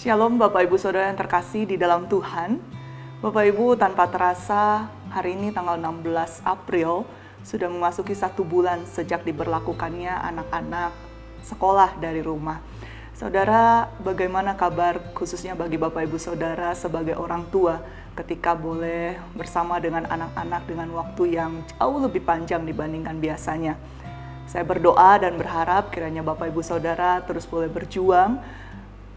Shalom Bapak Ibu Saudara yang terkasih di dalam Tuhan. Bapak Ibu, tanpa terasa hari ini tanggal 16 April sudah memasuki 1 bulan sejak diberlakukannya anak-anak sekolah dari rumah. Saudara, bagaimana kabar khususnya bagi Bapak Ibu Saudara sebagai orang tua ketika boleh bersama dengan anak-anak dengan waktu yang jauh lebih panjang dibandingkan biasanya? Saya berdoa dan berharap kiranya Bapak Ibu Saudara terus boleh berjuang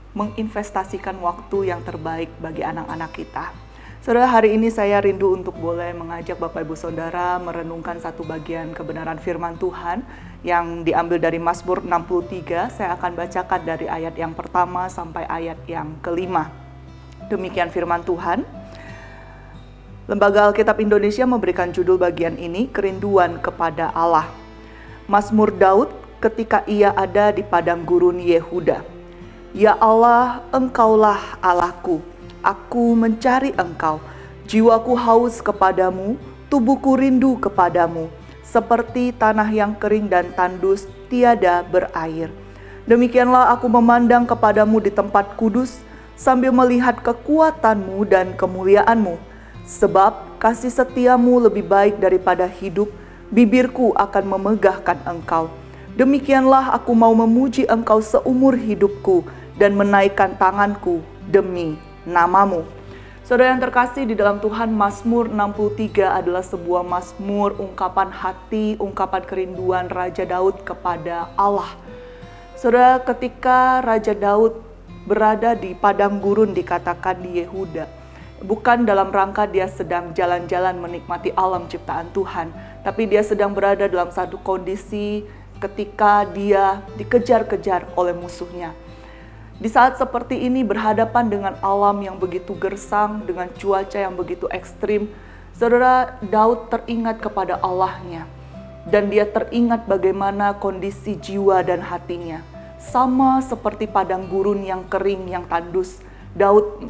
menginvestasikan waktu yang terbaik bagi anak-anak kita. Saudara, hari ini saya rindu untuk boleh mengajak Bapak Ibu Saudara merenungkan satu bagian kebenaran firman Tuhan yang diambil dari Mazmur 63. Saya akan bacakan dari ayat yang pertama sampai ayat yang kelima. Demikian firman Tuhan. Lembaga Alkitab Indonesia memberikan judul bagian ini, Kerinduan kepada Allah. Mazmur Daud ketika ia ada di padang gurun Yehuda. Ya Allah, Engkaulah Allahku, aku mencari Engkau. Jiwaku haus kepadamu, tubuhku rindu kepadamu, seperti tanah yang kering dan tandus tiada berair. Demikianlah aku memandang kepadamu di tempat kudus, sambil melihat kekuatanmu dan kemuliaanmu. Sebab kasih setiamu lebih baik daripada hidup, bibirku akan memegahkan Engkau. Demikianlah aku mau memuji Engkau seumur hidupku dan menaikkan tanganku demi namamu. Saudara yang terkasih di dalam Tuhan, Mazmur 63 adalah sebuah mazmur ungkapan hati, ungkapan kerinduan Raja Daud kepada Allah. Saudara, ketika Raja Daud berada di padang gurun dikatakan di Yehuda, bukan dalam rangka dia sedang jalan-jalan menikmati alam ciptaan Tuhan, tapi dia sedang berada dalam satu kondisi ketika dia dikejar-kejar oleh musuhnya. Di saat seperti ini berhadapan dengan alam yang begitu gersang, dengan cuaca yang begitu ekstrim, saudara, Daud teringat kepada Allahnya. Dan dia teringat bagaimana kondisi jiwa dan hatinya. Sama seperti padang gurun yang kering, yang tandus, Daud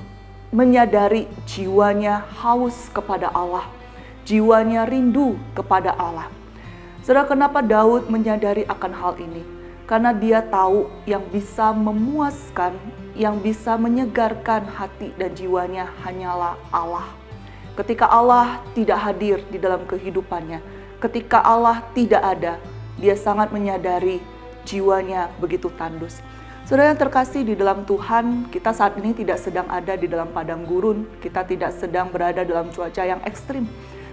menyadari jiwanya haus kepada Allah. Jiwanya rindu kepada Allah. Saudara, kenapa Daud menyadari akan hal ini? Karena dia tahu yang bisa memuaskan, yang bisa menyegarkan hati dan jiwanya hanyalah Allah. Ketika Allah tidak hadir di dalam kehidupannya, ketika Allah tidak ada, dia sangat menyadari jiwanya begitu tandus. Saudara yang terkasih di dalam Tuhan, kita saat ini tidak sedang ada di dalam padang gurun, kita tidak sedang berada dalam cuaca yang ekstrim,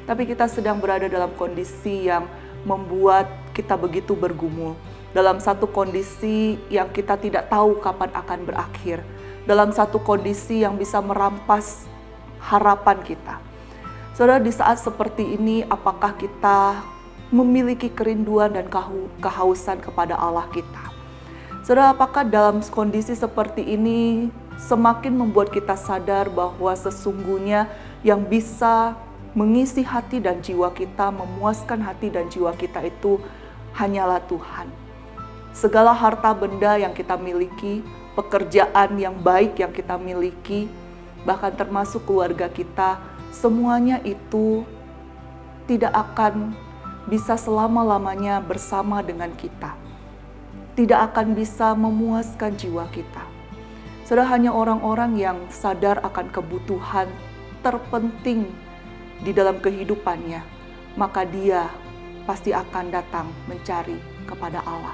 tapi kita sedang berada dalam kondisi yang membuat kita begitu bergumul. Dalam satu kondisi yang kita tidak tahu kapan akan berakhir. Dalam satu kondisi yang bisa merampas harapan kita. Saudara, di saat seperti ini, apakah kita memiliki kerinduan dan kehausan kepada Allah kita? Saudara, apakah dalam kondisi seperti ini semakin membuat kita sadar bahwa sesungguhnya yang bisa mengisi hati dan jiwa kita, memuaskan hati dan jiwa kita itu hanyalah Tuhan. Segala harta benda yang kita miliki, pekerjaan yang baik yang kita miliki, bahkan termasuk keluarga kita, semuanya itu tidak akan bisa selama-lamanya bersama dengan kita. Tidak akan bisa memuaskan jiwa kita. Saudara, hanya orang-orang yang sadar akan kebutuhan terpenting di dalam kehidupannya, maka dia pasti akan datang mencari kepada Allah.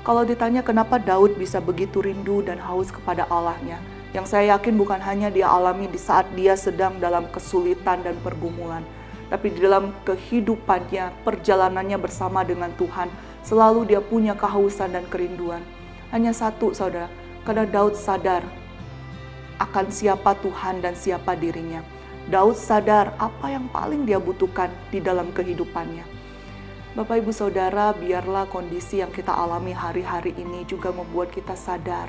Kalau ditanya kenapa Daud bisa begitu rindu dan haus kepada Allahnya, yang saya yakin bukan hanya dia alami di saat dia sedang dalam kesulitan dan pergumulan, tapi di dalam kehidupannya, perjalanannya bersama dengan Tuhan, selalu dia punya kehausan dan kerinduan. Hanya satu, saudara, karena Daud sadar akan siapa Tuhan dan siapa dirinya. Daud sadar apa yang paling dia butuhkan di dalam kehidupannya. Bapak Ibu Saudara, biarlah kondisi yang kita alami hari-hari ini juga membuat kita sadar.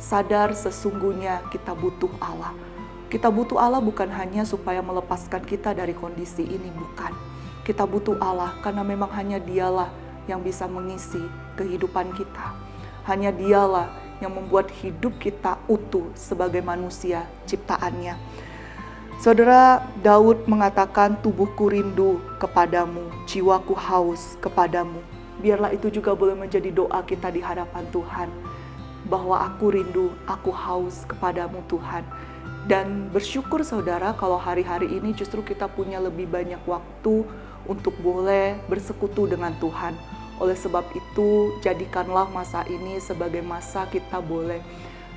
Sadar sesungguhnya kita butuh Allah. Kita butuh Allah bukan hanya supaya melepaskan kita dari kondisi ini, bukan. Kita butuh Allah karena memang hanya Dialah yang bisa mengisi kehidupan kita. Hanya Dialah yang membuat hidup kita utuh sebagai manusia ciptaannya. Saudara, Daud mengatakan, tubuhku rindu kepadamu, jiwaku haus kepadamu. Biarlah itu juga boleh menjadi doa kita di hadapan Tuhan. bahwa aku rindu, aku haus kepadamu Tuhan. Dan bersyukur saudara kalau hari-hari ini justru kita punya lebih banyak waktu untuk boleh bersekutu dengan Tuhan. Oleh sebab itu, jadikanlah masa ini sebagai masa kita boleh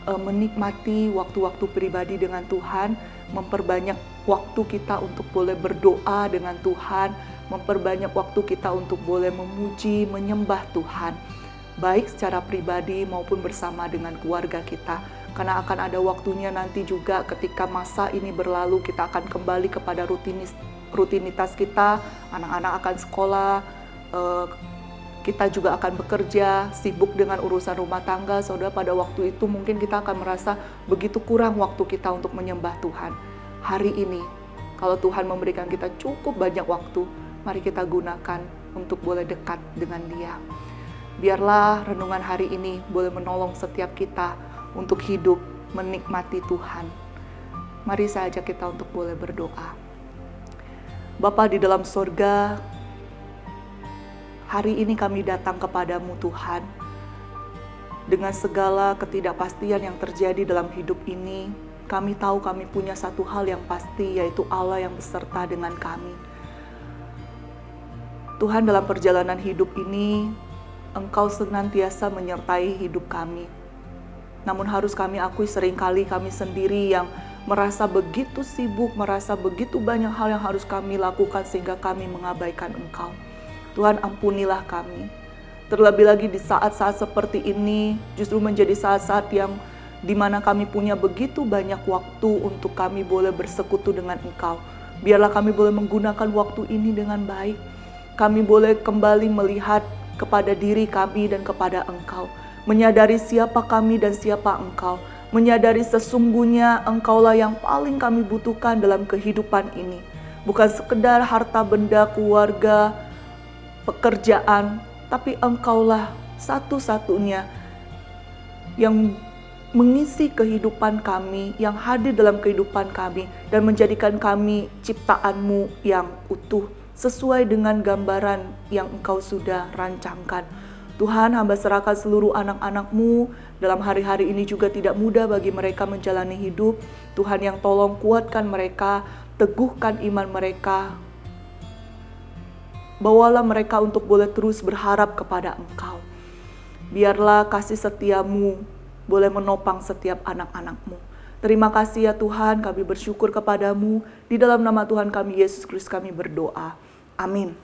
menikmati waktu-waktu pribadi dengan Tuhan, memperbanyak waktu kita untuk boleh berdoa dengan Tuhan, memperbanyak waktu kita untuk boleh memuji, menyembah Tuhan, baik secara pribadi maupun bersama dengan keluarga kita. Karena akan ada waktunya nanti juga ketika masa ini berlalu, kita akan kembali kepada rutinitas kita, anak-anak akan sekolah, kita juga akan bekerja, sibuk dengan urusan rumah tangga. Saudara, pada waktu itu mungkin kita akan merasa begitu kurang waktu kita untuk menyembah Tuhan. Hari ini, kalau Tuhan memberikan kita cukup banyak waktu, mari kita gunakan untuk boleh dekat dengan Dia. Biarlah renungan hari ini boleh menolong setiap kita untuk hidup menikmati Tuhan. Mari saya ajak kita untuk boleh berdoa. Bapa di dalam sorga, hari ini kami datang kepadamu Tuhan. Dengan segala ketidakpastian yang terjadi dalam hidup ini, kami tahu kami punya satu hal yang pasti, yaitu Allah yang beserta dengan kami. Tuhan, dalam perjalanan hidup ini, Engkau senantiasa menyertai hidup kami. Namun harus kami akui seringkali kami sendiri yang merasa begitu sibuk, merasa begitu banyak hal yang harus kami lakukan sehingga kami mengabaikan Engkau. Tuhan, ampunilah kami. Terlebih lagi di saat-saat seperti ini justru menjadi saat-saat yang dimana kami punya begitu banyak waktu untuk kami boleh bersekutu dengan Engkau. Biarlah kami boleh menggunakan waktu ini dengan baik. Kami boleh kembali melihat kepada diri kami dan kepada Engkau. Menyadari siapa kami dan siapa Engkau. Menyadari sesungguhnya Engkaulah yang paling kami butuhkan dalam kehidupan ini. Bukan sekedar harta benda, keluarga, pekerjaan, tapi Engkaulah satu-satunya yang mengisi kehidupan kami, yang hadir dalam kehidupan kami, dan menjadikan kami ciptaan-Mu yang utuh, sesuai dengan gambaran yang Engkau sudah rancangkan. Tuhan, hamba serahkan seluruh anak-anak-Mu dalam hari-hari ini juga tidak mudah bagi mereka menjalani hidup. Tuhan yang tolong kuatkan mereka, teguhkan iman mereka. Bawalah mereka untuk boleh terus berharap kepada Engkau. Biarlah kasih setia-Mu boleh menopang setiap anak-anak-Mu. Terima kasih ya Tuhan, kami bersyukur kepadamu. Di dalam nama Tuhan kami Yesus Kristus kami berdoa. Amin.